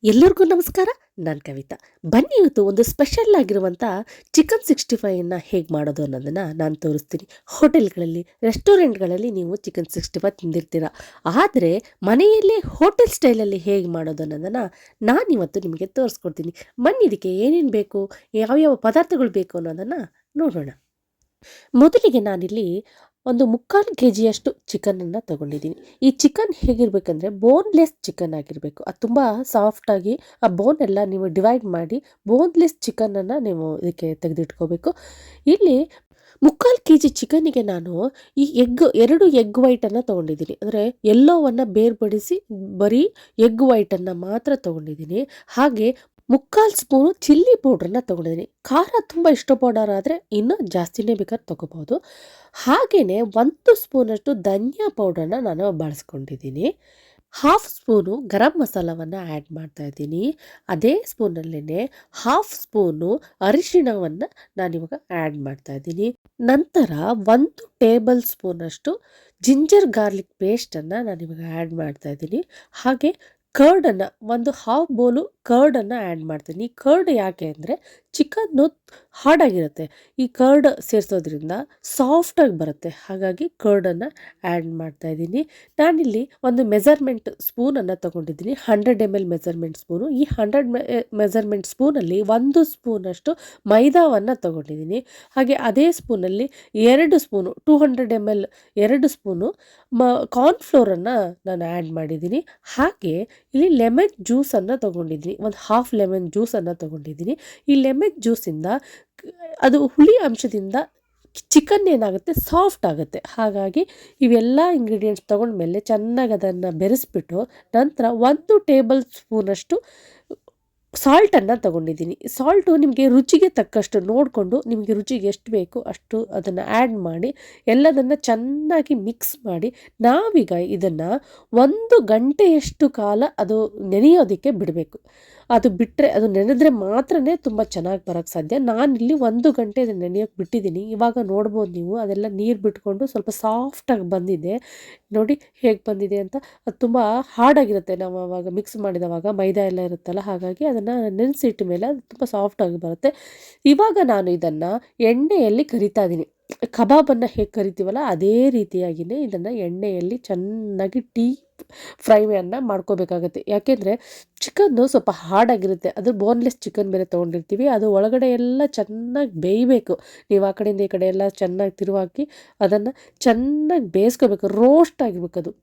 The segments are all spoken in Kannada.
ಎಲ್ಲರಿಗೂ ನಮಸ್ಕಾರ. ನಾನು ಕವಿತಾ. ಬನ್ನಿ ಇವತ್ತು ಒಂದು ಸ್ಪೆಷಲ್ ಆಗಿರುವಂಥ ಚಿಕನ್ 65ನ್ನು ಹೇಗೆ ಮಾಡೋದು ಅನ್ನೋದನ್ನು ನಾನು ತೋರಿಸ್ತೀನಿ. ಹೋಟೆಲ್ಗಳಲ್ಲಿ, ರೆಸ್ಟೋರೆಂಟ್ಗಳಲ್ಲಿ ನೀವು ಚಿಕನ್ 65 ತಿಂದಿರ್ತೀರ. ಆದರೆ ಮನೆಯಲ್ಲೇ ಹೋಟೆಲ್ ಸ್ಟೈಲಲ್ಲಿ ಹೇಗೆ ಮಾಡೋದು ಅನ್ನೋದನ್ನು ನಾನಿವತ್ತು ನಿಮಗೆ ತೋರಿಸ್ಕೊಡ್ತೀನಿ. ಬನ್ನಿ ಇದಕ್ಕೆ ಏನೇನು ಬೇಕು, ಯಾವ್ಯಾವ ಪದಾರ್ಥಗಳು ಬೇಕು ಅನ್ನೋದನ್ನು ನೋಡೋಣ. ಮೊದಲಿಗೆ ನಾನಿಲ್ಲಿ ಒಂದು 3/4 ಕೆಜಿಯಷ್ಟು ಚಿಕನನ್ನು ತಗೊಂಡಿದ್ದೀನಿ. ಈ ಚಿಕನ್ ಹೇಗಿರಬೇಕಂದ್ರೆ ಬೋನ್ಲೆಸ್ ಚಿಕನ್ ಆಗಿರಬೇಕು. ಅದು ತುಂಬ ಸಾಫ್ಟಾಗಿ ಆ ಬೋನೆಲ್ಲ ನೀವು ಡಿವೈಡ್ ಮಾಡಿ ಬೋನ್ಲೆಸ್ ಚಿಕನನ್ನು ನೀವು ಇದಕ್ಕೆ ತೆಗೆದಿಟ್ಕೋಬೇಕು. ಇಲ್ಲಿ 3/4 ಕೆಜಿ ಚಿಕನ್ನಿಗೆ ನಾನು ಈ 2 ಎಗ್ ವೈಟನ್ನು ತೊಗೊಂಡಿದ್ದೀನಿ. ಅಂದರೆ ಎಲ್ಲೋವನ್ನು ಬೇರ್ಪಡಿಸಿ ಬರೀ ಎಗ್ ವೈಟನ್ನು ಮಾತ್ರ ತೊಗೊಂಡಿದ್ದೀನಿ. ಹಾಗೆ 3/4 ಸ್ಪೂನು ಚಿಲ್ಲಿ ಪೌಡ್ರನ್ನ ತೊಗೊಂಡಿದ್ದೀನಿ. ಖಾರ ತುಂಬ ಇಷ್ಟಪಡೋರಾದರೆ ಇನ್ನೂ ಜಾಸ್ತಿನೇ ಬೇಕಾದ್ರೆ ತೊಗೋಬೋದು. ಹಾಗೆಯೇ 1 ಸ್ಪೂನಷ್ಟು ಧನಿಯಾ ಪೌಡ್ರನ್ನ ನಾನು ಬಳಸ್ಕೊಂಡಿದ್ದೀನಿ. 1/2 ಸ್ಪೂನು ಗರಂ ಮಸಾಲವನ್ನು ಆ್ಯಡ್ ಮಾಡ್ತಾ ಇದ್ದೀನಿ. ಅದೇ ಸ್ಪೂನಲ್ಲೇ 1/2 ಸ್ಪೂನು ಅರಿಶಿಣವನ್ನು ನಾನಿವಾಗ ಆ್ಯಡ್ ಮಾಡ್ತಾ ಇದ್ದೀನಿ. ನಂತರ 1 ಟೇಬಲ್ ಸ್ಪೂನಷ್ಟು ಜಿಂಜರ್ ಗಾರ್ಲಿಕ್ ಪೇಸ್ಟನ್ನು ನಾನಿವಾಗ ಆ್ಯಡ್ ಮಾಡ್ತಾ ಇದ್ದೀನಿ. ಹಾಗೆ ಕರ್ಡನ್ನು ಒಂದು 1/2 ಬೌಲು ಕರ್ಡನ್ನು ಆ್ಯಡ್ ಮಾಡ್ತೀನಿ. ಕರ್ಡ್ ಯಾಕೆ ಅಂದರೆ ಚಿಕನ್ನು ಹಾರ್ಡಾಗಿರುತ್ತೆ. ಈ ಕರ್ಡ್ ಸೇರಿಸೋದ್ರಿಂದ ಸಾಫ್ಟಾಗಿ ಬರುತ್ತೆ. ಹಾಗಾಗಿ ಕರ್ಡನ್ನು ಆ್ಯಡ್ ಮಾಡ್ತಾ ಇದ್ದೀನಿ. ನಾನಿಲ್ಲಿ ಒಂದು ಮೆಜರ್ಮೆಂಟ್ ಸ್ಪೂನನ್ನು ತೊಗೊಂಡಿದ್ದೀನಿ. 100 ml ಮೆಜರ್ಮೆಂಟ್ ಸ್ಪೂನು. ಈ 100 ಮೆಜರ್ಮೆಂಟ್ ಸ್ಪೂನಲ್ಲಿ 1 ಸ್ಪೂನಷ್ಟು ಮೈದಾವನ್ನು ತೊಗೊಂಡಿದ್ದೀನಿ. ಹಾಗೆ ಅದೇ ಸ್ಪೂನಲ್ಲಿ 2 ಸ್ಪೂನು 200 ml 2 ಸ್ಪೂನು ಕಾರ್ನ್ಫ್ಲೋರನ್ನು ನಾನು ಆ್ಯಡ್ ಮಾಡಿದ್ದೀನಿ. ಹಾಗೆ ಇಲ್ಲಿ ಲೆಮನ್ ಜ್ಯೂಸನ್ನು ತೊಗೊಂಡಿದ್ದೀನಿ. ಒಂದು 1/2 ಲೆಮನ್ ಜ್ಯೂಸನ್ನು ತೊಗೊಂಡಿದ್ದೀನಿ. ಈ ಲೆಮನ್ ಜ್ಯೂಸಿಂದ ಅದು ಹುಳಿ ಅಂಶದಿಂದ ಚಿಕನ್ ಏನಾಗುತ್ತೆ ಸಾಫ್ಟ್ ಆಗುತ್ತೆ. ಹಾಗಾಗಿ ಇವೆಲ್ಲ ಇಂಗ್ರೀಡಿಯೆಂಟ್ಸ್ ತೊಗೊಂಡ್ಮೇಲೆ ಚೆನ್ನಾಗಿ ಅದನ್ನು ಬೆರೆಸ್ಬಿಟ್ಟು ನಂತರ 1 ಟೇಬಲ್ ಸ್ಪೂನಷ್ಟು ಸಾಲ್ಟನ್ನು ತೊಗೊಂಡಿದ್ದೀನಿ. ಸಾಲ್ಟು ನಿಮಗೆ ರುಚಿಗೆ ತಕ್ಕಷ್ಟು ನೋಡಿಕೊಂಡು ನಿಮಗೆ ರುಚಿಗೆ ಎಷ್ಟು ಬೇಕು ಅಷ್ಟು ಅದನ್ನು ಆ್ಯಡ್ ಮಾಡಿ ಎಲ್ಲದನ್ನು ಚೆನ್ನಾಗಿ ಮಿಕ್ಸ್ ಮಾಡಿ ನಾವೀಗ ಇದನ್ನು 1 ಗಂಟೆಯಷ್ಟು ಕಾಲ ಅದು ನೆನೆಯೋದಕ್ಕೆ ಬಿಡಬೇಕು. ಅದು ಬಿಟ್ಟರೆ ಅದು ನೆನೆದ್ರೆ ಮಾತ್ರನೇ ತುಂಬ ಚೆನ್ನಾಗಿ ಬರೋಕ್ಕೆ ಸಾಧ್ಯ. ನಾನಿಲ್ಲಿ 1 ಗಂಟೆ ಅದನ್ನು ನೆನೆಯೋಕ್ಕೆ ಬಿಟ್ಟಿದ್ದೀನಿ. ಇವಾಗ ನೋಡ್ಬೋದು ನೀವು ಅದೆಲ್ಲ ನೀರು ಬಿಟ್ಕೊಂಡು ಸ್ವಲ್ಪ ಸಾಫ್ಟಾಗಿ ಬಂದಿದೆ. ನೋಡಿ ಹೇಗೆ ಬಂದಿದೆ ಅಂತ. ಅದು ತುಂಬ ಹಾರ್ಡಾಗಿರುತ್ತೆ ನಾವು ಆವಾಗ ಮಿಕ್ಸ್ ಮಾಡಿದವಾಗ ಮೈದಾ ಎಲ್ಲ ಇರುತ್ತಲ್ಲ, ಹಾಗಾಗಿ ಅದನ್ನು ನೆನೆಸಿಟ್ಟ ಮೇಲೆ ಅದು ತುಂಬ ಸಾಫ್ಟಾಗಿ ಬರುತ್ತೆ. ಇವಾಗ ನಾನು ಇದನ್ನು ಎಣ್ಣೆಯಲ್ಲಿ ಕರಿತಾ ಇದ್ದೀನಿ. ಕಬಾಬನ್ನು ಹೇಗೆ ಕರಿತೀವಲ್ಲ ಅದೇ ರೀತಿಯಾಗಿಯೇ ಇದನ್ನು ಎಣ್ಣೆಯಲ್ಲಿ ಚೆನ್ನಾಗಿ ಡೀಪ್ ಫ್ರೈಯನ್ನು ಮಾಡ್ಕೋಬೇಕಾಗತ್ತೆ. ಯಾಕೆಂದರೆ ಚಿಕನ್ನು ಸ್ವಲ್ಪ ಹಾರ್ಡಾಗಿರುತ್ತೆ. ಅದು ಬೋನ್ಲೆಸ್ ಚಿಕನ್ ಬೇರೆ ತೊಗೊಂಡಿರ್ತೀವಿ. ಅದು ಒಳಗಡೆ ಎಲ್ಲ ಚೆನ್ನಾಗಿ ಬೇಯಬೇಕು. ನೀವು ಆ ಕಡೆಯಿಂದ ಈ ಕಡೆ ಎಲ್ಲ ಚೆನ್ನಾಗಿ ತಿರುವಾಕಿ ಅದನ್ನು ಚೆನ್ನಾಗಿ ಬೇಯಿಸ್ಕೋಬೇಕು. ರೋಸ್ಟ್ ಆಗಿರ್ಬೇಕು ಅದು.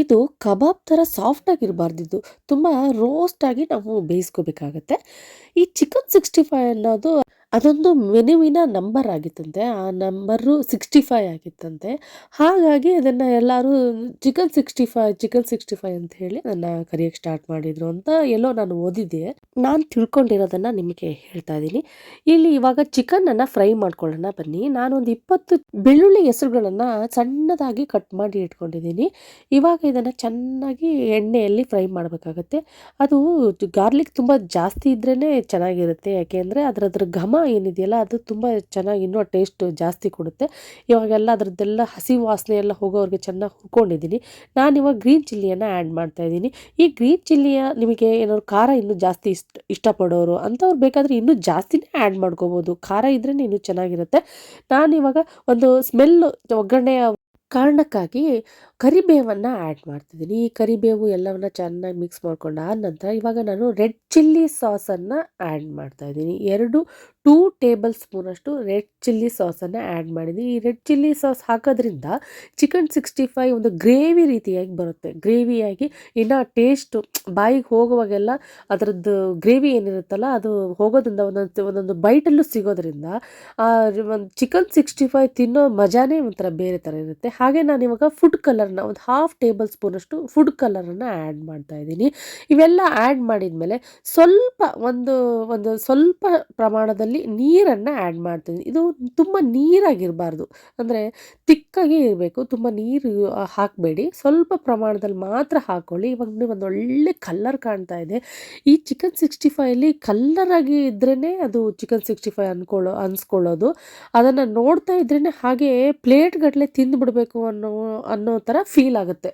ಇದು ಕಬಾಬ್ ಥರ ಸಾಫ್ಟಾಗಿರಬಾರ್ದಿದ್ದು, ತುಂಬ ರೋಸ್ಟಾಗಿ ನಾವು ಬೇಯಿಸ್ಕೋಬೇಕಾಗತ್ತೆ. ಈ ಚಿಕನ್ 65 ಅನ್ನೋದು ಅದೊಂದು ಮೆನುವಿನ ನಂಬರ್ ಆಗಿತ್ತಂತೆ. ಆ ನಂಬರು 65 ಆಗಿತ್ತಂತೆ. ಹಾಗಾಗಿ ಅದನ್ನು ಎಲ್ಲರೂ ಚಿಕನ್ 65 ಅಂತ ಹೇಳಿ ಅದನ್ನು ಕರೆಯೋಕ್ಕೆ ಸ್ಟಾರ್ಟ್ ಮಾಡಿದರು ಅಂತ ಎಲ್ಲೋ ನಾನು ಓದಿದ್ದೆ. ನಾನು ತಿಳ್ಕೊಂಡಿರೋದನ್ನು ನಿಮಗೆ ಹೇಳ್ತಾ ಇದ್ದೀನಿ. ಇಲ್ಲಿ ಇವಾಗ ಚಿಕನನ್ನು ಫ್ರೈ ಮಾಡ್ಕೊಳ್ಳೋಣ ಬನ್ನಿ. ನಾನೊಂದು 20 ಬೆಳ್ಳುಳ್ಳಿ ಹೆಸರುಗಳನ್ನು ಸಣ್ಣದಾಗಿ ಕಟ್ ಮಾಡಿ ಇಟ್ಕೊಂಡಿದ್ದೀನಿ. ಇವಾಗ ಇದನ್ನು ಚೆನ್ನಾಗಿ ಎಣ್ಣೆಯಲ್ಲಿ ಫ್ರೈ ಮಾಡಬೇಕಾಗತ್ತೆ. ಅದು ಗಾರ್ಲಿಕ್ ತುಂಬ ಜಾಸ್ತಿ ಇದ್ರೇ ಚೆನ್ನಾಗಿರುತ್ತೆ. ಯಾಕೆಂದರೆ ಅದರದ್ರ ಘಮ ಏನಿದೆಯಲ್ಲ ಅದು ತುಂಬ ಚೆನ್ನಾಗಿ ಇನ್ನೂ ಟೇಸ್ಟ್ ಜಾಸ್ತಿ ಕೊಡುತ್ತೆ. ಇವಾಗೆಲ್ಲ ಅದರದ್ದೆಲ್ಲ ಹಸಿ ವಾಸನೆ ಎಲ್ಲ ಹೋಗೋವರೆಗೆ ಚೆನ್ನಾಗಿ ಹುರ್ಕೊಂಡಿದ್ದೀನಿ. ನಾನಿವಾಗ ಗ್ರೀನ್ ಚಿಲ್ಲಿಯನ್ನು ಆ್ಯಡ್ ಮಾಡ್ತಾಯಿದ್ದೀನಿ. ಈ ಗ್ರೀನ್ ಚಿಲ್ಲಿಯ ನಿಮಗೆ ಏನಾದ್ರು ಖಾರ ಇನ್ನೂ ಜಾಸ್ತಿ ಇಷ್ಟಪಡೋರು ಅಂಥವ್ರು ಬೇಕಾದರೆ ಇನ್ನೂ ಜಾಸ್ತಿನೇ ಆ್ಯಡ್ ಮಾಡ್ಕೋಬೋದು. ಖಾರ ಇದ್ರೇ ಇನ್ನೂ ಚೆನ್ನಾಗಿರುತ್ತೆ. ನಾನಿವಾಗ ಒಂದು ಸ್ಮೆಲ್ಲು ಒಗ್ಗರಣೆಯ ಕಾರಣಕ್ಕಾಗಿ ಕರಿಬೇವನ್ನು ಆ್ಯಡ್ ಮಾಡ್ತಿದ್ದೀನಿ. ಈ ಕರಿಬೇವು ಎಲ್ಲವನ್ನು ಚೆನ್ನಾಗಿ ಮಿಕ್ಸ್ ಮಾಡ್ಕೊಂಡಾದ ನಂತರ ಇವಾಗ ನಾನು ರೆಡ್ ಚಿಲ್ಲಿ ಸಾಸನ್ನು ಆ್ಯಡ್ ಮಾಡ್ತಾಯಿದ್ದೀನಿ. 2 ಟೇಬಲ್ ಸ್ಪೂನಷ್ಟು ರೆಡ್ ಚಿಲ್ಲಿ ಸಾಸನ್ನು ಆ್ಯಡ್ ಮಾಡಿದ್ದೀನಿ. ಈ ರೆಡ್ ಚಿಲ್ಲಿ ಸಾಸ್ ಹಾಕೋದ್ರಿಂದ ಚಿಕನ್ 65 ಒಂದು ಗ್ರೇವಿ ರೀತಿಯಾಗಿ ಬರುತ್ತೆ. ಗ್ರೇವಿಯಾಗಿ ಇನ್ನು ಟೇಸ್ಟು ಬಾಯಿಗೆ ಹೋಗುವಾಗೆಲ್ಲ ಅದರದ್ದು ಗ್ರೇವಿ ಏನಿರುತ್ತಲ್ಲ ಅದು ಹೋಗೋದ್ರಿಂದ ಒಂದೊಂದು ಬೈಟಲ್ಲೂ ಸಿಗೋದ್ರಿಂದ ಒಂದು ಚಿಕನ್ 65 ತಿನ್ನೋ ಮಜಾನೇ ಒಂಥರ ಬೇರೆ ಥರ ಇರುತ್ತೆ. ಹಾಗೆ ನಾನಿವಾಗ ಫುಡ್ ಕಲರ್ನ ಒಂದು 1/2 ಟೇಬಲ್ ಸ್ಪೂನಷ್ಟು ಫುಡ್ ಕಲರನ್ನು ಆ್ಯಡ್ ಮಾಡ್ತಾಯಿದ್ದೀನಿ. ಇವೆಲ್ಲ ಆ್ಯಡ್ ಮಾಡಿದ ಸ್ವಲ್ಪ ಒಂದು ಸ್ವಲ್ಪ ಪ್ರಮಾಣದಲ್ಲಿ ನೀರನ್ನು ಆ್ಯಡ್ ಮಾಡ್ತಿದ್ದೀನಿ. ಇದು ತುಂಬ ನೀರಾಗಿರಬಾರ್ದು, ಅಂದರೆ ತಿಕ್ಕಾಗಿ ಇರಬೇಕು. ತುಂಬ ನೀರು ಹಾಕಬೇಡಿ, ಸ್ವಲ್ಪ ಪ್ರಮಾಣದಲ್ಲಿ ಮಾತ್ರ ಹಾಕ್ಕೊಳ್ಳಿ. ಇವಾಗ ನೀವು ಒಂದು ಒಳ್ಳೆ ಕಲ್ಲರ್ ಕಾಣ್ತಾ ಇದೆ. ಈ ಚಿಕನ್ 65 ಕಲ್ಲರಾಗಿ ಇದ್ರೇ ಅದು ಚಿಕನ್ 65 ಅನ್ಸ್ಕೊಳ್ಳೋದು. ಅದನ್ನು ನೋಡ್ತಾ ಇದ್ರೇ ಹಾಗೆ ಪ್ಲೇಟ್ಗಟ್ಟಲೆ ತಿಂದುಬಿಡ್ಬೇಕು ಹಾಕೋಬೇಕು ಅನ್ನೋ ಥರ ಫೀಲ್ ಆಗುತ್ತೆ.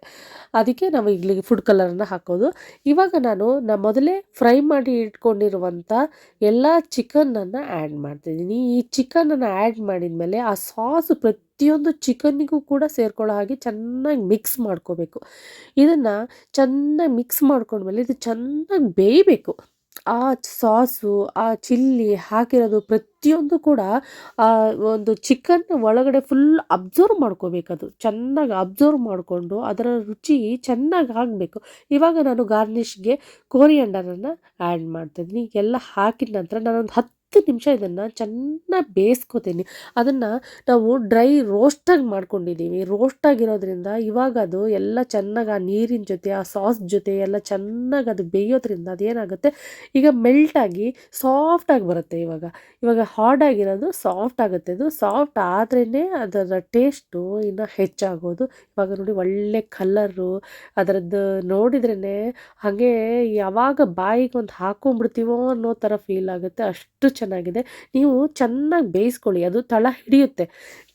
ಅದಕ್ಕೆ ನಾವು ಇಲ್ಲಿಗೆ ಫುಡ್ ಕಲರನ್ನು ಹಾಕೋದು. ಇವಾಗ ನಾನು ಮೊದಲೇ ಫ್ರೈ ಮಾಡಿ ಇಟ್ಕೊಂಡಿರುವಂಥ ಎಲ್ಲ ಚಿಕನನ್ನು ಆ್ಯಡ್ ಮಾಡ್ತಿದ್ದೀನಿ. ಈ ಚಿಕನನ್ನು ಆ್ಯಡ್ ಮಾಡಿದ ಮೇಲೆ ಆ ಸಾಸು ಪ್ರತಿಯೊಂದು ಚಿಕನ್ನಿಗೂ ಕೂಡ ಸೇರ್ಕೊಳ್ಳೋ ಹಾಗೆ ಚೆನ್ನಾಗಿ ಮಿಕ್ಸ್ ಮಾಡ್ಕೋಬೇಕು. ಇದನ್ನು ಚೆನ್ನಾಗಿ ಮಿಕ್ಸ್ ಮಾಡ್ಕೊಂಡ್ಮೇಲೆ ಇದು ಚೆನ್ನಾಗಿ ಬೇಯಬೇಕು. ಆ ಸಾಸು, ಆ ಚಿಲ್ಲಿ ಹಾಕಿರೋದು ಪ್ರತಿಯೊಂದು ಕೂಡ ಆ ಒಂದು ಚಿಕನ್ ಒಳಗಡೆ ಫುಲ್ ಅಬ್ಸರ್ವ್ ಮಾಡ್ಕೋಬೇಕದು. ಚೆನ್ನಾಗಿ ಅಬ್ಸರ್ವ್ ಮಾಡಿಕೊಂಡು ಅದರ ರುಚಿ ಚೆನ್ನಾಗಿ ಆಗಬೇಕು. ಇವಾಗ ನಾನು ಗಾರ್ನಿಷ್ಗೆ ಕೋರಿಯಂಡರನ್ನು ಆ್ಯಡ್ ಮಾಡ್ತಾಯಿದ್ದೀನಿ. ಎಲ್ಲ ಹಾಕಿದ ನಂತರ ನಾನೊಂದು 10 ನಿಮಿಷ ಇದನ್ನು ಚೆನ್ನಾಗಿ ಬೇಯಿಸ್ಕೊತೀನಿ. ಅದನ್ನು ನಾವು ಡ್ರೈ ರೋಸ್ಟಾಗಿ ಮಾಡ್ಕೊಂಡಿದ್ದೀವಿ. ರೋಸ್ಟಾಗಿರೋದ್ರಿಂದ ಇವಾಗ ಅದು ಎಲ್ಲ ಚೆನ್ನಾಗಿ ಆ ನೀರಿನ ಜೊತೆ ಆ ಸಾಸ್ ಜೊತೆ ಎಲ್ಲ ಚೆನ್ನಾಗಿ ಅದು ಬೇಯೋದ್ರಿಂದ ಅದೇನಾಗುತ್ತೆ, ಈಗ ಮೆಲ್ಟಾಗಿ ಸಾಫ್ಟಾಗಿ ಬರುತ್ತೆ. ಇವಾಗ ಹಾರ್ಡ್ ಆಗಿರೋದು ಸಾಫ್ಟ್ ಆಗುತ್ತೆ. ಅದು ಸಾಫ್ಟ್ ಆದ್ರೇ ಅದರ ಟೇಸ್ಟು ಇನ್ನೂ ಹೆಚ್ಚಾಗೋದು. ಇವಾಗ ನೋಡಿ ಒಳ್ಳೆ ಕಲರು ಅದರದ್ದು ನೋಡಿದ್ರೇ ಹಾಗೆ ಯಾವಾಗ ಬಾಯಿಗೆ ಒಂದು ಹಾಕೊಂಡ್ಬಿಡ್ತೀವೋ ಅನ್ನೋ ಥರ ಫೀಲ್ ಆಗುತ್ತೆ. ಅಷ್ಟು ಚೆನ್ನಾಗಿದೆ. ನೀವು ಚೆನ್ನಾಗಿ ಬೇಯಿಸ್ಕೊಳ್ಳಿ. ಅದು ತಳ ಹಿಡಿಯುತ್ತೆ.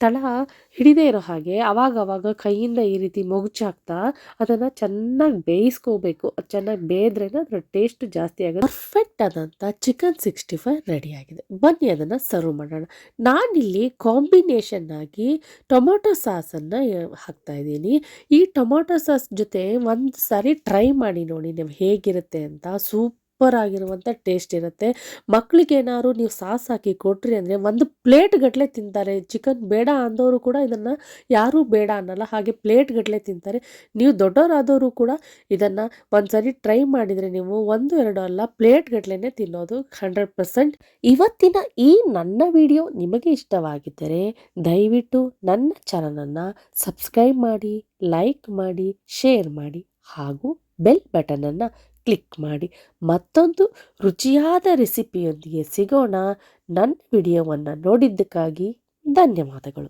ತಳ ಹಿಡಿದೇ ಇರೋ ಹಾಗೆ ಅವಾಗ ಕೈಯಿಂದ ಈ ರೀತಿ ಮೊಗಚಾಕ್ತಾ ಅದನ್ನು ಚೆನ್ನಾಗಿ ಬೇಯಿಸ್ಕೋಬೇಕು. ಅದು ಚೆನ್ನಾಗಿ ಬೇಯ್ದ್ರೇ ಅದರ ಟೇಸ್ಟ್ ಜಾಸ್ತಿ ಆಗುತ್ತೆ. ಪರ್ಫೆಕ್ಟ್ ಆದಂಥ ಚಿಕನ್ 65 ರೆಡಿಯಾಗಿದೆ. ಬನ್ನಿ ಅದನ್ನು ಸರ್ವ್ ಮಾಡೋಣ. ನಾನಿಲ್ಲಿ ಕಾಂಬಿನೇಷನ್ ಆಗಿ ಟೊಮೊಟೊ ಸಾಸನ್ನು ಹಾಕ್ತಾಯಿದ್ದೀನಿ. ಈ ಟೊಮೊಟೊ ಸಾಸ್ ಜೊತೆ ಒಂದು ಸಾರಿ ಟ್ರೈ ಮಾಡಿ ನೋಡಿ ನೀವು ಹೇಗಿರುತ್ತೆ ಅಂತ. ಸೂಪರ್ ಆಗಿರುವಂಥ ಟೇಸ್ಟ್ ಇರುತ್ತೆ. ಮಕ್ಕಳಿಗೇನಾದ್ರು ನೀವು ಸಾಸ್ ಹಾಕಿ ಕೊಟ್ರಿ ಅಂದರೆ ಒಂದು ಪ್ಲೇಟ್ ಗಟ್ಟಲೆ ತಿಂತಾರೆ. ಚಿಕನ್ ಬೇಡ ಅಂದವರು ಕೂಡ ಇದನ್ನು ಯಾರೂ ಬೇಡ ಅನ್ನಲ್ಲ. ಹಾಗೆ ಪ್ಲೇಟ್ ಗಟ್ಟಲೆ ತಿಂತಾರೆ. ನೀವು ದೊಡ್ಡವರಾದವರು ಕೂಡ ಇದನ್ನು ಒಂದು ಸಾರಿ ಟ್ರೈ ಮಾಡಿದರೆ ನೀವು 1-2 ಅಲ್ಲ ಪ್ಲೇಟ್ ಗಟ್ಟಲೆ ತಿನ್ನೋದು 100%. ಇವತ್ತಿನ ಈ ನನ್ನ ವಿಡಿಯೋ ನಿಮಗೆ ಇಷ್ಟವಾಗಿದ್ದರೆ ದಯವಿಟ್ಟು ನನ್ನ ಚಾನಲನ್ನು ಸಬ್ಸ್ಕ್ರೈಬ್ ಮಾಡಿ, ಲೈಕ್ ಮಾಡಿ, ಶೇರ್ ಮಾಡಿ ಹಾಗೂ ಬೆಲ್ ಬಟನನ್ನು ಕ್ಲಿಕ್ ಮಾಡಿ. ಮತ್ತೊಂದು ರುಚಿಯಾದ ರೆಸಿಪಿಯೊಂದಿಗೆ ಸಿಗೋಣ. ನನ್ನ ವಿಡಿಯೋವನ್ನು ನೋಡಿದ್ದಕ್ಕಾಗಿ ಧನ್ಯವಾದಗಳು.